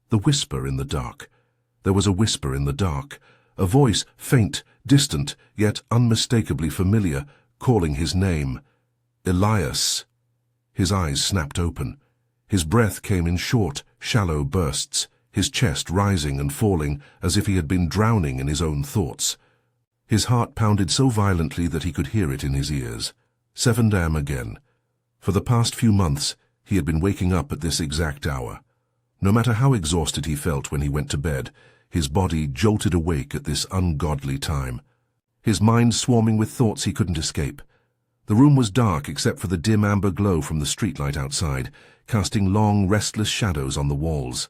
The whisper in the dark. There was a whisper in the dark, a voice, faint, distant, yet unmistakably familiar, calling his name. Elias. His eyes snapped open. His breath came in short, shallow bursts, his chest rising and falling as if he had been drowning in his own thoughts. His heart pounded so violently that he could hear it in his ears. 7 a.m. again. For the past few months, he had been waking up at this exact hour. No matter how exhausted he felt when he went to bed, his body jolted awake at this ungodly time. His mind swarming with thoughts he couldn't escape. The room was dark except for the dim amber glow from the streetlight outside, casting long, restless shadows on the walls.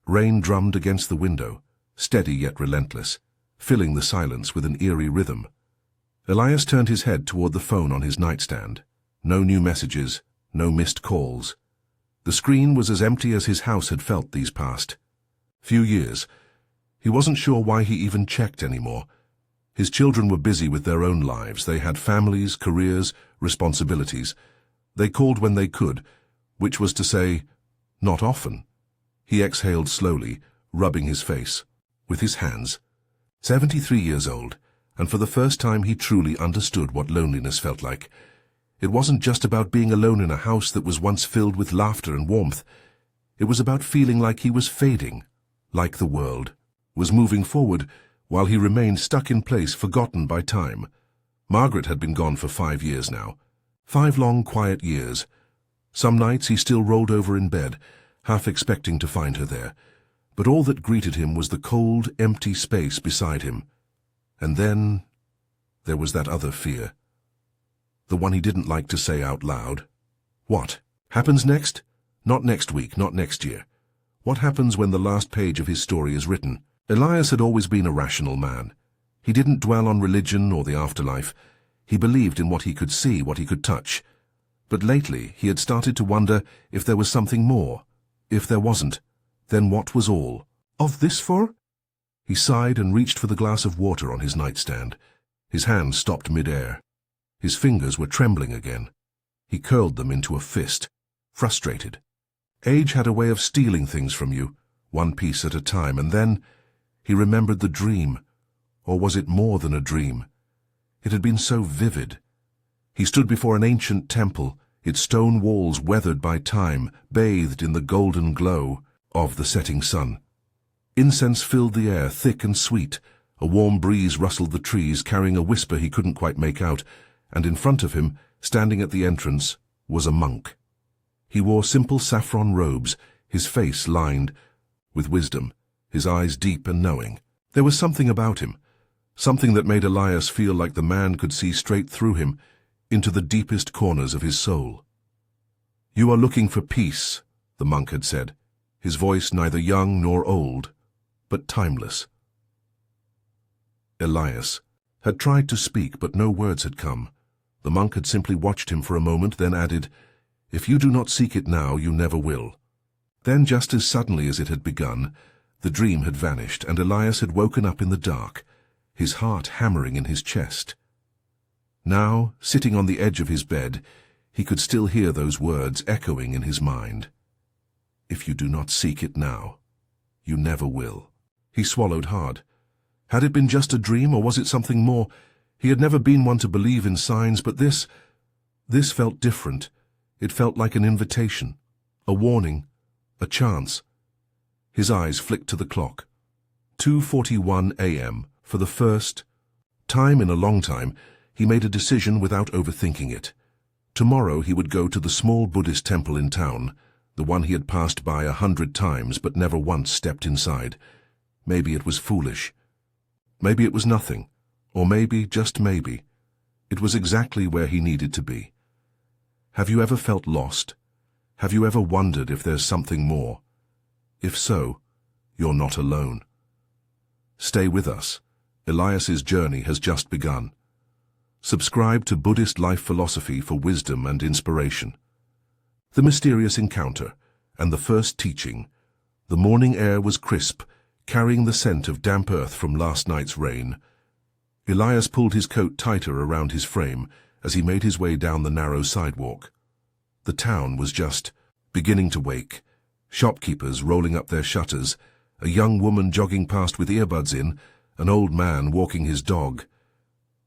Rain drummed against the window, steady yet relentless, filling the silence with an eerie rhythm. Elias turned his head toward the phone on his nightstand. No new messages, no missed calls. The screen was as empty as his house had felt these past few years. He wasn't sure why he even checked anymore. His children were busy with their own lives. They had families, careers, responsibilities. They called when they could, which was to say, not often. He exhaled slowly, rubbing his face with his hands. 73 years old, and for the first time he truly understood what loneliness felt like. It wasn't just about being alone in a house that was once filled with laughter and warmth. It was about feeling like he was fading, like the world was moving forward, while he remained stuck in place, forgotten by time. Margaret had been gone for 5 years now. 5 long, quiet years. Some nights he still rolled over in bed, half expecting to find her there. But all that greeted him was the cold, empty space beside him. And then there was that other fear. The one he didn't like to say out loud. What happens next? Not next week, not next year. What happens when the last page of his story is written? Elias had always been a rational man. He didn't dwell on religion or the afterlife. He believed in what he could see, what he could touch. But lately he had started to wonder if there was something more. If there wasn't, then what was all of this for? He sighed and reached for the glass of water on his nightstand. His hand stopped mid-air. His fingers were trembling again. He curled them into a fist, frustrated. Age had a way of stealing things from you, one piece at a time, and then he remembered the dream. Or was it more than a dream? It had been so vivid. He stood before an ancient temple, its stone walls weathered by time, bathed in the golden glow of the setting sun. Incense filled the air, thick and sweet. A warm breeze rustled the trees, carrying a whisper he couldn't quite make out, and in front of him, standing at the entrance, was a monk. He wore simple saffron robes, his face lined with wisdom, his eyes deep and knowing. There was something about him, something that made Elias feel like the man could see straight through him, into the deepest corners of his soul. "You are looking for peace," the monk had said, his voice neither young nor old, but timeless. Elias had tried to speak, but no words had come. The monk had simply watched him for a moment, then added, "If you do not seek it now, you never will." Then, just as suddenly as it had begun, the dream had vanished, and Elias had woken up in the dark, his heart hammering in his chest. Now, sitting on the edge of his bed, he could still hear those words echoing in his mind. "If you do not seek it now, you never will." He swallowed hard. Had it been just a dream, or was it something more? He had never been one to believe in signs, but this felt different. It felt like an invitation, a warning, a chance. His eyes flicked to the clock. 2:41 a.m. For the first time in a long time, he made a decision without overthinking it. Tomorrow he would go to the small Buddhist temple in town, the one he had passed by 100 times but never once stepped inside. Maybe it was foolish. Maybe it was nothing. Or maybe, just maybe, it was exactly where he needed to be. Have you ever felt lost? Have you ever wondered if there's something more? If so, you're not alone. Stay with us. Elias's journey has just begun. Subscribe to Buddhist Life Philosophy for wisdom and inspiration. The mysterious encounter and the first teaching. The morning air was crisp, carrying the scent of damp earth from last night's rain. Elias pulled his coat tighter around his frame as he made his way down the narrow sidewalk. The town was just beginning to wake. Shopkeepers rolling up their shutters, a young woman jogging past with earbuds in, an old man walking his dog.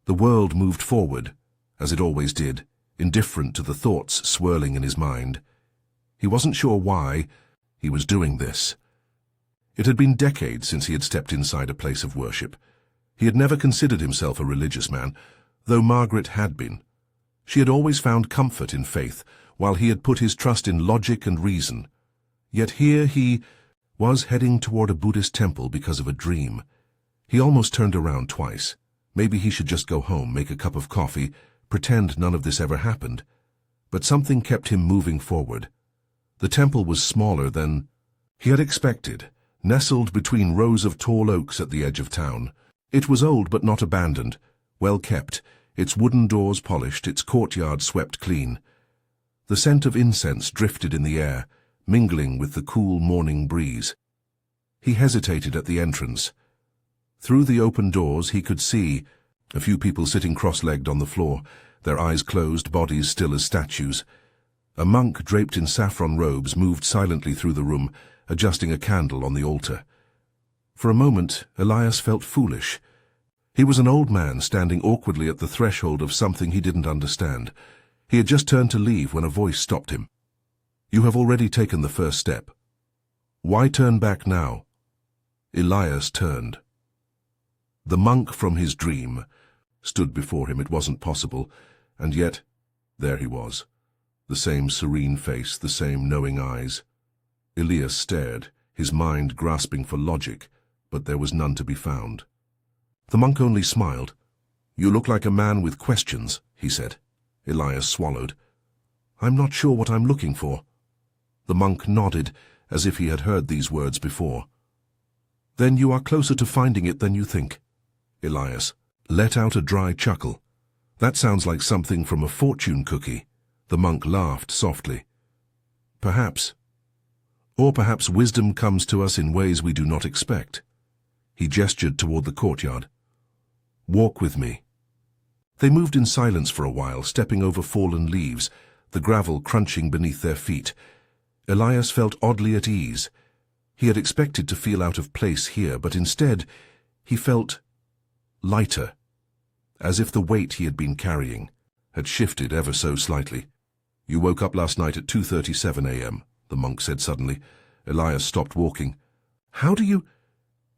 The world moved forward, as it always did, indifferent to the thoughts swirling in his mind. He wasn't sure why he was doing this. It had been decades since he had stepped inside a place of worship. He had never considered himself a religious man, though Margaret had been. She had always found comfort in faith, while he had put his trust in logic and reason. Yet here he was heading toward a Buddhist temple because of a dream. He almost turned around twice. Maybe he should just go home, make a cup of coffee, pretend none of this ever happened. But something kept him moving forward. The temple was smaller than he had expected, nestled between rows of tall oaks at the edge of town. It was old but not abandoned, well kept, its wooden doors polished, its courtyard swept clean. The scent of incense drifted in the air, mingling with the cool morning breeze. He hesitated at the entrance. Through the open doors he could see a few people sitting cross-legged on the floor, their eyes closed, bodies still as statues. A monk draped in saffron robes moved silently through the room, adjusting a candle on the altar. For a moment, Elias felt foolish. He was an old man standing awkwardly at the threshold of something he didn't understand. He had just turned to leave when a voice stopped him. "You have already taken the first step. Why turn back now?" Elias turned. The monk from his dream stood before him. It wasn't possible, and yet there he was. The same serene face, the same knowing eyes. Elias stared, his mind grasping for logic, but there was none to be found. The monk only smiled. "You look like a man with questions," he said. Elias swallowed. "I'm not sure what I'm looking for." The monk nodded, as if he had heard these words before. "Then you are closer to finding it than you think." Elias let out a dry chuckle. "That sounds like something from a fortune cookie." The monk laughed softly. "Perhaps. Or perhaps wisdom comes to us in ways we do not expect." He gestured toward the courtyard. "Walk with me." They moved in silence for a while, stepping over fallen leaves, the gravel crunching beneath their feet. Elias felt oddly at ease. He had expected to feel out of place here, but instead he felt lighter, as if the weight he had been carrying had shifted ever so slightly. "You woke up last night at 2:37 a.m., the monk said suddenly. Elias stopped walking. "How do you—"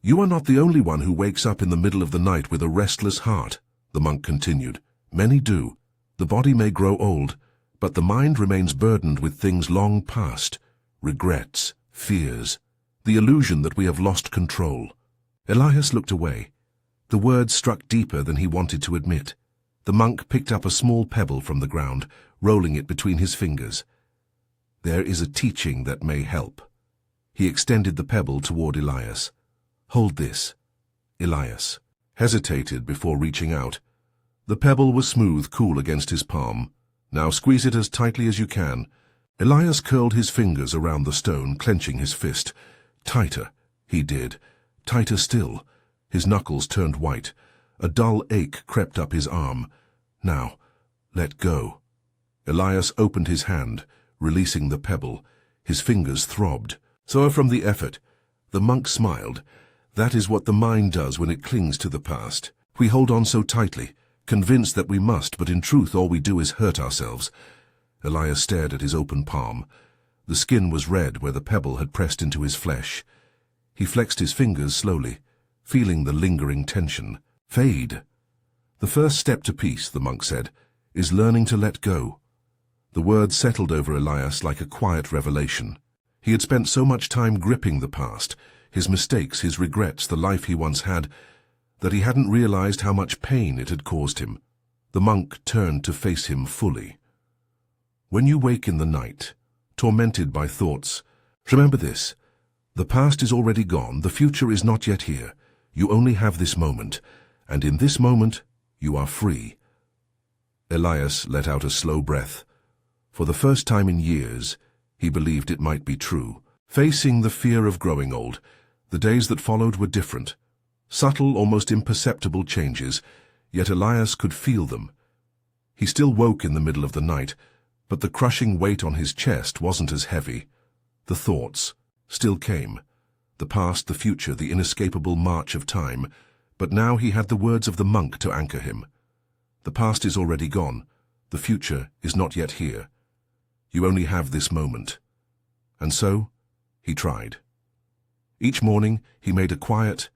"You are not the only one who wakes up in the middle of the night with a restless heart," the monk continued. "Many do. The body may grow old, but the mind remains burdened with things long past, regrets, fears, the illusion that we have lost control." Elias looked away. The words struck deeper than he wanted to admit. The monk picked up a small pebble from the ground, rolling it between his fingers. "There is a teaching that may help." He extended the pebble toward Elias. "Hold this." Elias hesitated before reaching out. The pebble was smooth, cool against his palm. "Now squeeze it as tightly as you can." Elias curled his fingers around the stone, clenching his fist. Tighter, he did. Tighter still. His knuckles turned white. A dull ache crept up his arm. "Now, let go." Elias opened his hand, releasing the pebble. His fingers throbbed. Sore from the effort. The monk smiled. "That is what the mind does when it clings to the past. We hold on so tightly, convinced that we must, but in truth all we do is hurt ourselves." Elias stared at his open palm. The skin was red where the pebble had pressed into his flesh. He flexed his fingers slowly, feeling the lingering tension fade. "The first step to peace," the monk said, "is learning to let go." The words settled over Elias like a quiet revelation. He had spent so much time gripping the past, his mistakes, his regrets, the life he once had, that he hadn't realized how much pain it had caused him. The monk turned to face him fully. "When you wake in the night, tormented by thoughts, remember this. The past is already gone, the future is not yet here. You only have this moment, and in this moment you are free." Elias let out a slow breath. For the first time in years, he believed it might be true. Facing the fear of growing old, the days that followed were different. Subtle, almost imperceptible changes, yet Elias could feel them. He still woke in the middle of the night, but the crushing weight on his chest wasn't as heavy. The thoughts still came. The past, the future, the inescapable march of time. But now he had the words of the monk to anchor him. The past is already gone. The future is not yet here. You only have this moment. And so, he tried. Each morning, he made a quiet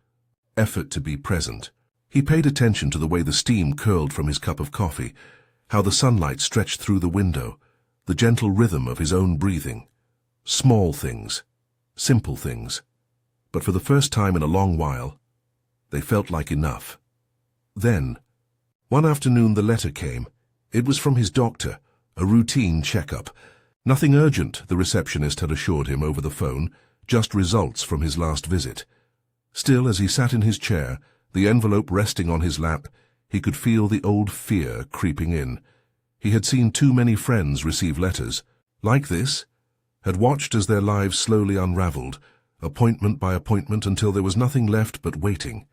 effort to be present. He paid attention to the way the steam curled from his cup of coffee, how the sunlight stretched through the window, the gentle rhythm of his own breathing. Small things, simple things. But for the first time in a long while, they felt like enough. Then, one afternoon the letter came. It was from his doctor, a routine checkup. Nothing urgent, the receptionist had assured him over the phone, just results from his last visit. Still, as he sat in his chair, the envelope resting on his lap, he could feel the old fear creeping in. He had seen too many friends receive letters like this, had watched as their lives slowly unraveled, appointment by appointment, until there was nothing left but waiting.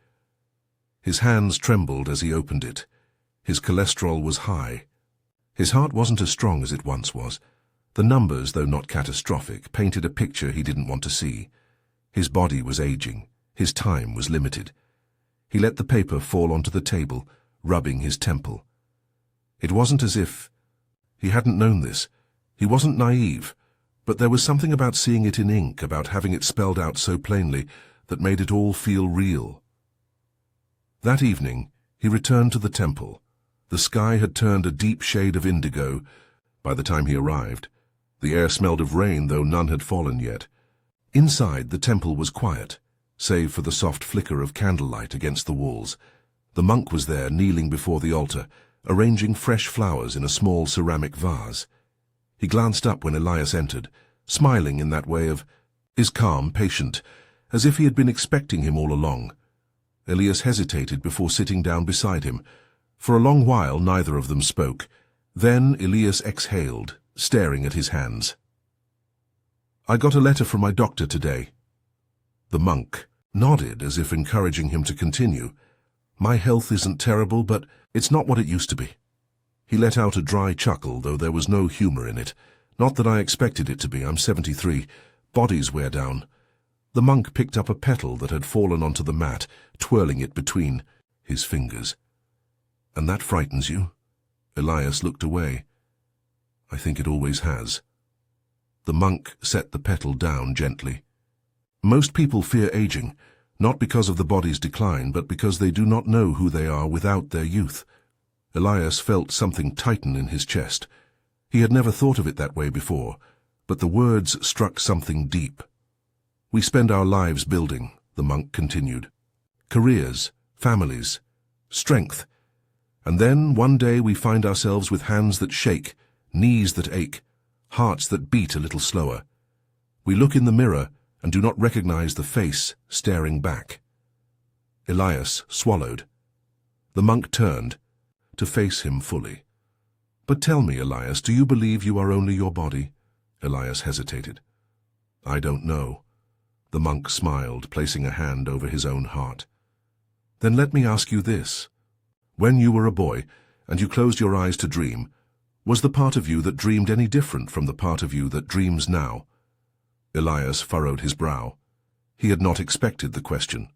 His hands trembled as he opened it. His cholesterol was high. His heart wasn't as strong as it once was. The numbers, though not catastrophic, painted a picture he didn't want to see. His body was aging. His time was limited. He let the paper fall onto the table, rubbing his temple. It wasn't as if he hadn't known this. He wasn't naive, but there was something about seeing it in ink, about having it spelled out so plainly, that made it all feel real. That evening, he returned to the temple. The sky had turned a deep shade of indigo by the time he arrived. The air smelled of rain, though none had fallen yet. Inside, the temple was quiet, save for the soft flicker of candlelight against the walls. The monk was there, kneeling before the altar, arranging fresh flowers in a small ceramic vase. He glanced up when Elias entered, smiling in that way of his calm, patient, as if he had been expecting him all along. Elias hesitated before sitting down beside him. For a long while neither of them spoke. Then Elias exhaled, staring at his hands. "I got a letter from my doctor today." The monk nodded as if encouraging him to continue. "My health isn't terrible, but it's not what it used to be." He let out a dry chuckle, though there was no humor in it. "Not that I expected it to be. I'm 73. Bodies wear down." The monk picked up a petal that had fallen onto the mat, twirling it between his fingers. "And that frightens you?" Elias looked away. "I think it always has." The monk set the petal down gently. "Most people fear aging, not because of the body's decline, but because they do not know who they are without their youth." Elias felt something tighten in his chest. He had never thought of it that way before, but the words struck something deep. "We spend our lives building," the monk continued. "Careers, families, strength. And then, one day, we find ourselves with hands that shake, knees that ache, hearts that beat a little slower. We look in the mirror and do not recognize the face staring back." Elias swallowed. The monk turned to face him fully. "But tell me, Elias, do you believe you are only your body?" Elias hesitated. "I don't know." The monk smiled, placing a hand over his own heart. "Then let me ask you this. When you were a boy, and you closed your eyes to dream, was the part of you that dreamed any different from the part of you that dreams now?" Elias furrowed his brow. He had not expected the question.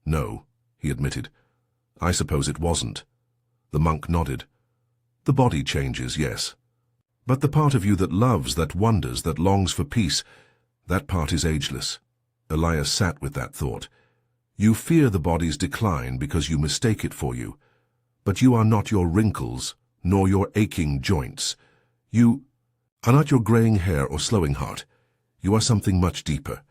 "No," he admitted. "I suppose it wasn't." The monk nodded. "The body changes, yes. But the part of you that loves, that wonders, that longs for peace, that part is ageless." Elias sat with that thought. "You fear the body's decline because you mistake it for you. But you are not your wrinkles, nor your aching joints. You are not your graying hair or slowing heart. You are something much deeper,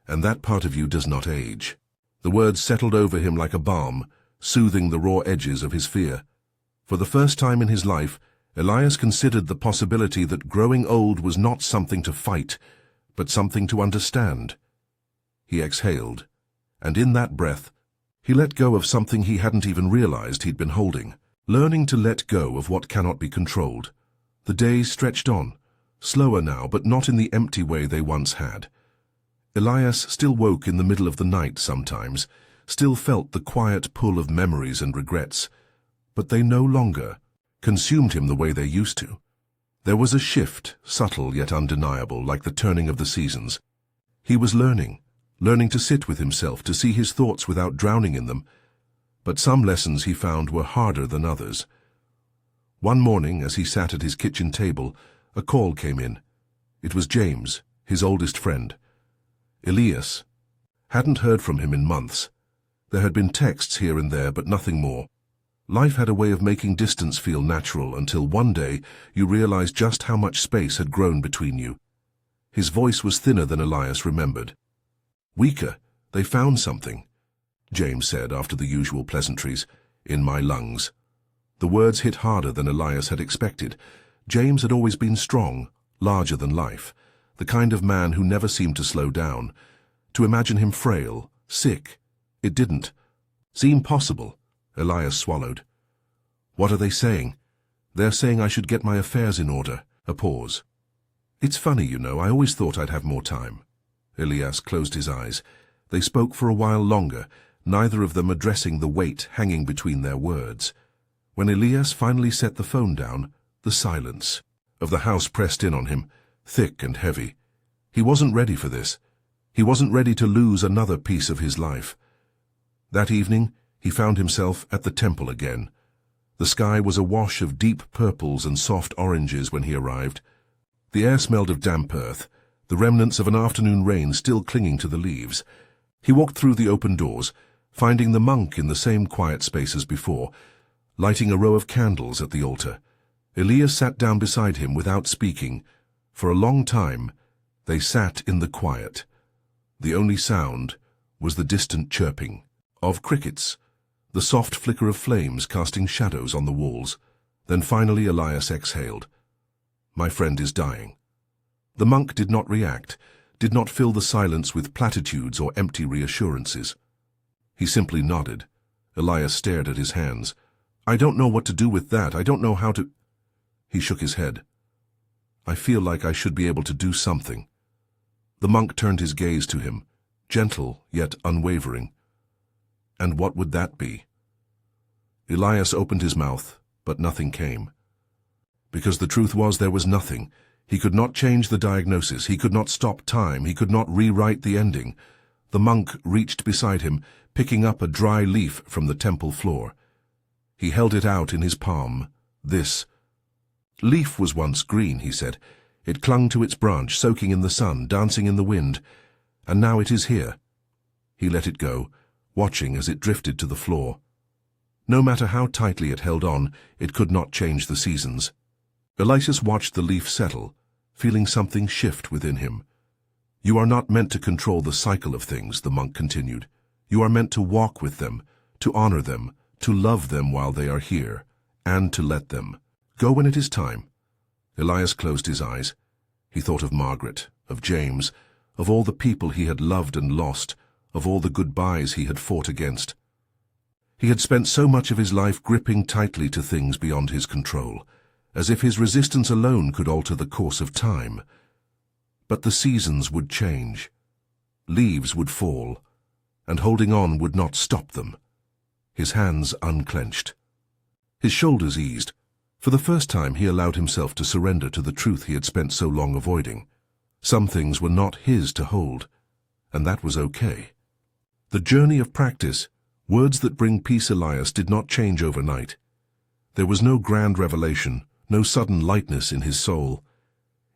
and that part of you does not age." The words settled over him like a balm, soothing the raw edges of his fear. For the first time in his life, Elias considered the possibility that growing old was not something to fight, but something to understand. He exhaled, and in that breath, he let go of something he hadn't even realized he'd been holding, learning to let go of what cannot be controlled. The days stretched on, slower now, but not in the empty way they once had. Elias still woke in the middle of the night sometimes, still felt the quiet pull of memories and regrets, but they no longer consumed him the way they used to. There was a shift, subtle yet undeniable, like the turning of the seasons. He was learning to sit with himself, to see his thoughts without drowning in them. But some lessons he found were harder than others. One morning, as he sat at his kitchen table, a call came in. It was James, his oldest friend. Elias hadn't heard from him in months. There had been texts here and there, but nothing more. Life had a way of making distance feel natural until one day you realized just how much space had grown between you. His voice was thinner than Elias remembered. "Weaker. They found something," James said after the usual pleasantries. "In my lungs." The words hit harder than Elias had expected. James had always been strong, larger than life, the kind of man who never seemed to slow down. To imagine him frail, sick, it didn't seem possible. Elias swallowed. "What are they saying?" "They're saying I should get my affairs in order." A pause. "It's funny, you know, I always thought I'd have more time." Elias closed his eyes. They spoke for a while longer, neither of them addressing the weight hanging between their words. When Elias finally set the phone down, the silence of the house pressed in on him, thick and heavy. He wasn't ready for this. He wasn't ready to lose another piece of his life. That evening, he found himself at the temple again. The sky was awash of deep purples and soft oranges when he arrived. The air smelled of damp earth, the remnants of an afternoon rain still clinging to the leaves. He walked through the open doors, finding the monk in the same quiet space as before, lighting a row of candles at the altar. Elias sat down beside him without speaking. For a long time, they sat in the quiet. The only sound was the distant chirping of crickets, the soft flicker of flames casting shadows on the walls. Then finally Elias exhaled. "My friend is dying." The monk did not react, did not fill the silence with platitudes or empty reassurances. He simply nodded. Elias stared at his hands. "I don't know what to do with that. I don't know how to—" He shook his head. "I feel like I should be able to do something." The monk turned his gaze to him, gentle yet unwavering. "And what would that be?" Elias opened his mouth, but nothing came. Because the truth was there was nothing. He could not change the diagnosis. He could not stop time. He could not rewrite the ending. The monk reached beside him, picking up a dry leaf from the temple floor. He held it out in his palm. "This leaf was once green," he said. "It clung to its branch, soaking in the sun, dancing in the wind. And now it is here." He let it go, watching as it drifted to the floor. No matter how tightly it held on, it could not change the seasons. Elias watched the leaf settle, feeling something shift within him. "You are not meant to control the cycle of things," the monk continued. "You are meant to walk with them, to honor them, to love them while they are here, and to let them go when it is time." Elias closed his eyes. He thought of Margaret, of James, of all the people he had loved and lost, of all the goodbyes he had fought against. He had spent so much of his life gripping tightly to things beyond his control, as if his resistance alone could alter the course of time. But the seasons would change. Leaves would fall, and holding on would not stop them. His hands unclenched. His shoulders eased. For the first time he allowed himself to surrender to the truth he had spent so long avoiding. Some things were not his to hold, and that was okay. The journey of practice, words that bring peace, Elias, did not change overnight. There was no grand revelation, no sudden lightness in his soul.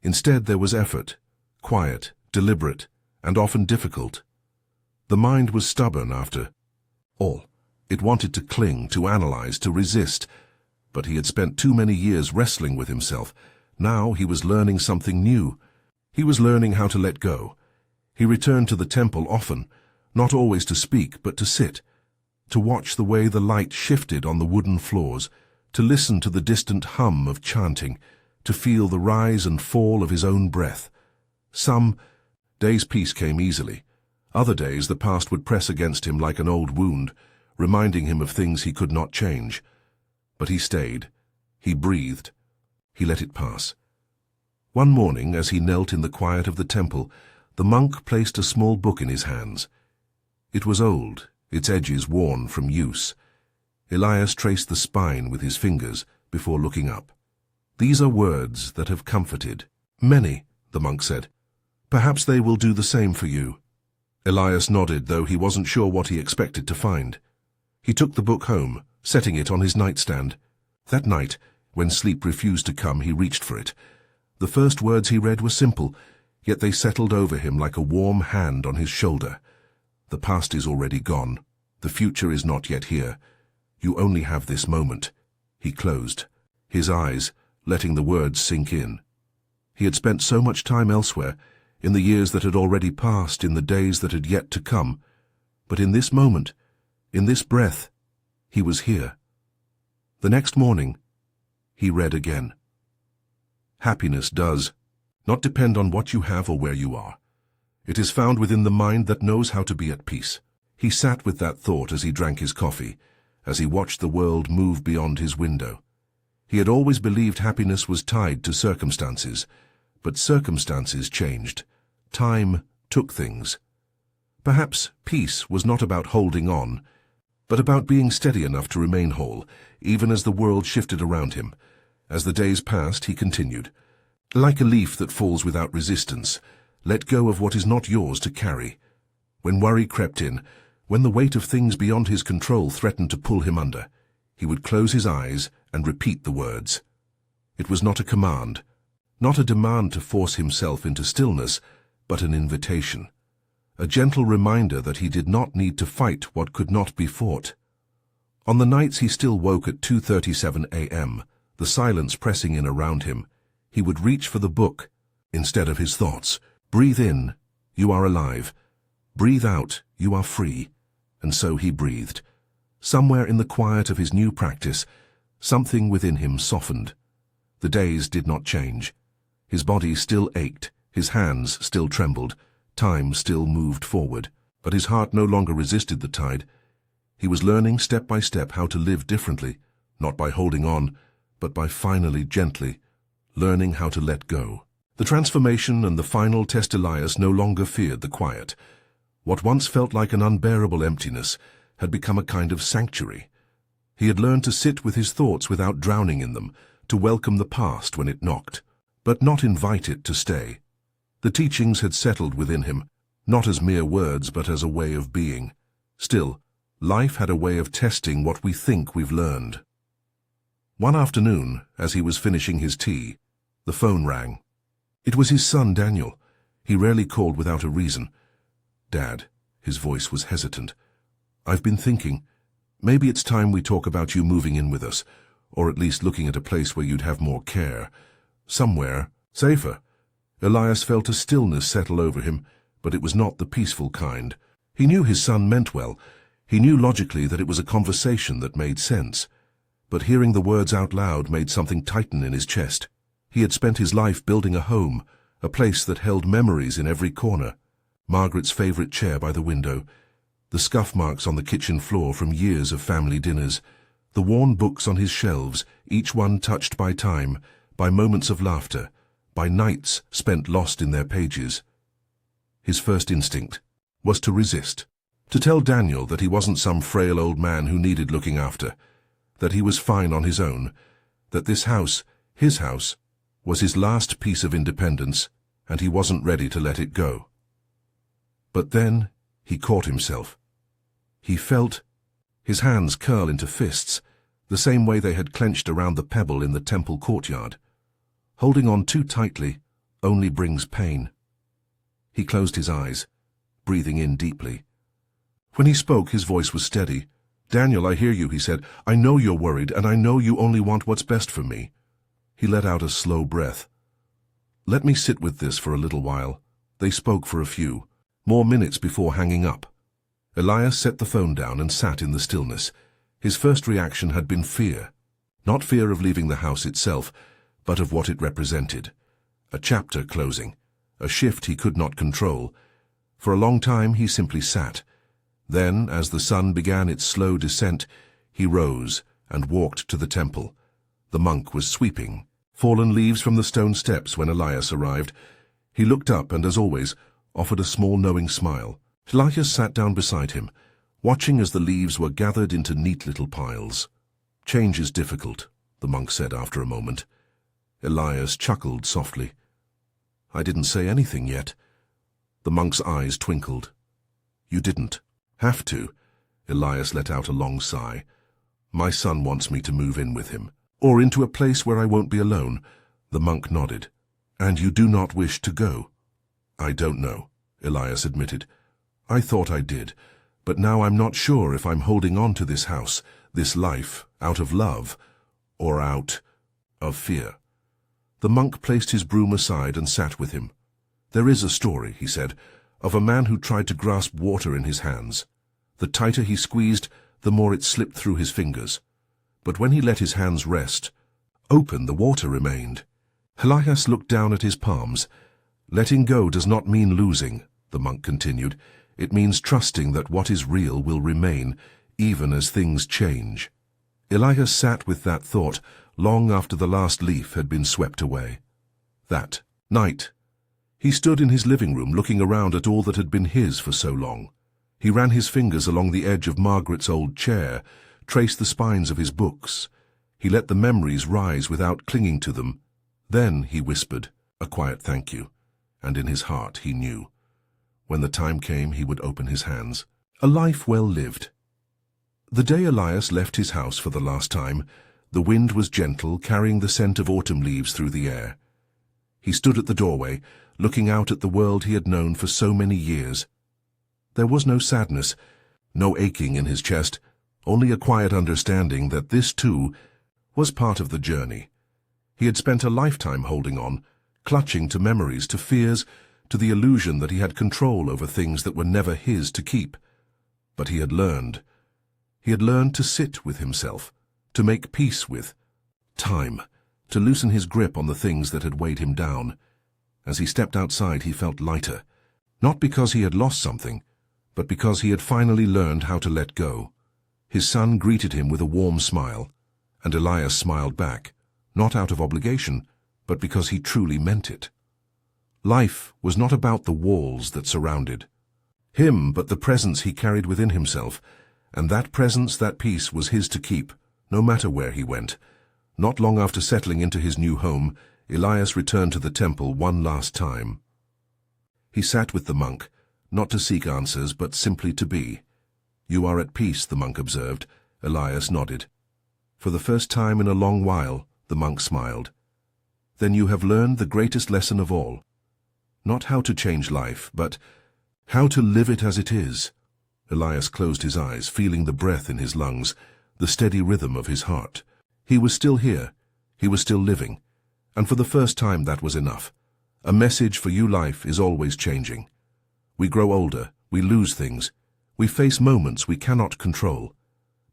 Instead there was effort, quiet, deliberate, and often difficult. The mind was stubborn after all. It wanted to cling, to analyze, to resist, but he had spent too many years wrestling with himself. Now he was learning something new. He was learning how to let go. He returned to the temple often, not always to speak, but to sit, to watch the way the light shifted on the wooden floors, to listen to the distant hum of chanting, to feel the rise and fall of his own breath. Some days peace came easily. Other days the past would press against him like an old wound, reminding him of things he could not change. But he stayed. He breathed. He let it pass. One morning, as he knelt in the quiet of the temple, the monk placed a small book in his hands. It was old, its edges worn from use. Elias traced the spine with his fingers before looking up. These are words that have comforted many, the monk said. Perhaps they will do the same for you. Elias nodded, though he wasn't sure what he expected to find. He took the book home, setting it on his nightstand. That night, when sleep refused to come, he reached for it. The first words he read were simple, yet they settled over him like a warm hand on his shoulder. The past is already gone. The future is not yet here. You only have this moment. He closed his eyes, letting the words sink in. He had spent so much time elsewhere, in the years that had already passed, in the days that had yet to come. But in this moment, in this breath, he was here. The next morning, he read again. Happiness does not depend on what you have or where you are. It is found within the mind that knows how to be at peace. He sat with that thought as he drank his coffee, as he watched the world move beyond his window. He had always believed happiness was tied to circumstances, but circumstances changed. Time took things. Perhaps peace was not about holding on, but about being steady enough to remain whole, even as the world shifted around him. As the days passed, he continued. Like a leaf that falls without resistance, let go of what is not yours to carry. When worry crept in, when the weight of things beyond his control threatened to pull him under, he would close his eyes and repeat the words. It was not a command, not a demand to force himself into stillness, but an invitation, a gentle reminder that he did not need to fight what could not be fought. On the nights he still woke at 2:37 a.m., the silence pressing in around him, he would reach for the book instead of his thoughts. Breathe in, you are alive. Breathe out, you are free. And so he breathed. Somewhere in the quiet of his new practice, something within him softened. The days did not change. His body still ached, his hands still trembled, time still moved forward, but his heart no longer resisted the tide. He was learning step by step how to live differently, not by holding on, but by finally, gently, learning how to let go. The transformation and the final test. Elias no longer feared the quiet. What once felt like an unbearable emptiness had become a kind of sanctuary. He had learned to sit with his thoughts without drowning in them, to welcome the past when it knocked, but not invite it to stay. The teachings had settled within him, not as mere words but as a way of being. Still, life had a way of testing what we think we've learned. One afternoon, as he was finishing his tea, the phone rang. It was his son, Daniel. He rarely called without a reason. Dad, his voice was hesitant. I've been thinking, maybe it's time we talk about you moving in with us, or at least looking at a place where you'd have more care. Somewhere safer. Elias felt a stillness settle over him, but it was not the peaceful kind. He knew his son meant well. He knew logically that it was a conversation that made sense. But hearing the words out loud made something tighten in his chest. He had spent his life building a home, a place that held memories in every corner. Margaret's favorite chair by the window, the scuff marks on the kitchen floor from years of family dinners, the worn books on his shelves, each one touched by time, by moments of laughter, by nights spent lost in their pages. His first instinct was to resist, to tell Daniel that he wasn't some frail old man who needed looking after, that he was fine on his own, that this house, his house, was his last piece of independence, and he wasn't ready to let it go. But then he caught himself. He felt his hands curl into fists, the same way they had clenched around the pebble in the temple courtyard. Holding on too tightly only brings pain. He closed his eyes, breathing in deeply. When he spoke, his voice was steady. Daniel, I hear you, he said. I know you're worried, and I know you only want what's best for me. He let out a slow breath. Let me sit with this for a little while. They spoke for a few more minutes before hanging up. Elias set the phone down and sat in the stillness. His first reaction had been fear. Not fear of leaving the house itself, but of what it represented. A chapter closing, a shift he could not control. For a long time he simply sat. Then, as the sun began its slow descent, he rose and walked to the temple. The monk was sweeping fallen leaves from the stone steps when Elias arrived. He looked up and, as always, offered a small knowing smile. Elias sat down beside him, watching as the leaves were gathered into neat little piles. Change is difficult, the monk said after a moment. Elias chuckled softly. I didn't say anything yet. The monk's eyes twinkled. You didn't have to. Elias let out a long sigh. My son wants me to move in with him, or into a place where I won't be alone. The monk nodded. And you do not wish to go? I don't know, Elias admitted. I thought I did, but now I'm not sure if I'm holding on to this house, this life, out of love, or out of fear. The monk placed his broom aside and sat with him. There is a story, he said, of a man who tried to grasp water in his hands. The tighter he squeezed, the more it slipped through his fingers. But when he let his hands rest, open the water remained. Elias looked down at his palms. Letting go does not mean losing, the monk continued. It means trusting that what is real will remain, even as things change. Elias sat with that thought long after the last leaf had been swept away. That night, he stood in his living room looking around at all that had been his for so long. He ran his fingers along the edge of Margaret's old chair, traced the spines of his books. He let the memories rise without clinging to them. Then he whispered a quiet thank you, and in his heart he knew. When the time came, he would open his hands. A life well lived. The day Elias left his house for the last time, the wind was gentle, carrying the scent of autumn leaves through the air. He stood at the doorway, looking out at the world he had known for so many years. There was no sadness, no aching in his chest, only a quiet understanding that this, too, was part of the journey. He had spent a lifetime holding on, clutching to memories, to fears, to the illusion that he had control over things that were never his to keep. But he had learned. He had learned to sit with himself, to make peace with time, to loosen his grip on the things that had weighed him down. As he stepped outside, he felt lighter, not because he had lost something, but because he had finally learned how to let go. His son greeted him with a warm smile, and Elias smiled back, not out of obligation, but because he truly meant it. Life was not about the walls that surrounded him, but the presence he carried within himself, and that presence, that peace, was his to keep, no matter where he went. Not long after settling into his new home, Elias returned to the temple one last time. He sat with the monk, not to seek answers, but simply to be. You are at peace, the monk observed. Elias nodded. For the first time in a long while, the monk smiled. Then you have learned the greatest lesson of all. Not how to change life, but how to live it as it is. Elias closed his eyes, feeling the breath in his lungs, the steady rhythm of his heart. He was still here. He was still living. And for the first time that was enough. A message for you: life is always changing. We grow older, we lose things, we face moments we cannot control.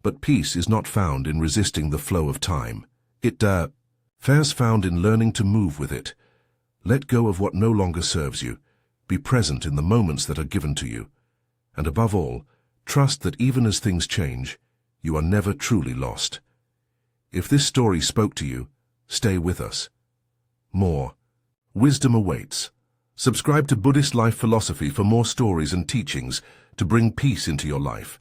But peace is not found in resisting the flow of time. It's found in learning to move with it. Let go of what no longer serves you. Be present in the moments that are given to you. And above all, trust that even as things change, you are never truly lost. If this story spoke to you, stay with us. More wisdom awaits. Subscribe to Buddhist Life Philosophy for more stories and teachings to bring peace into your life.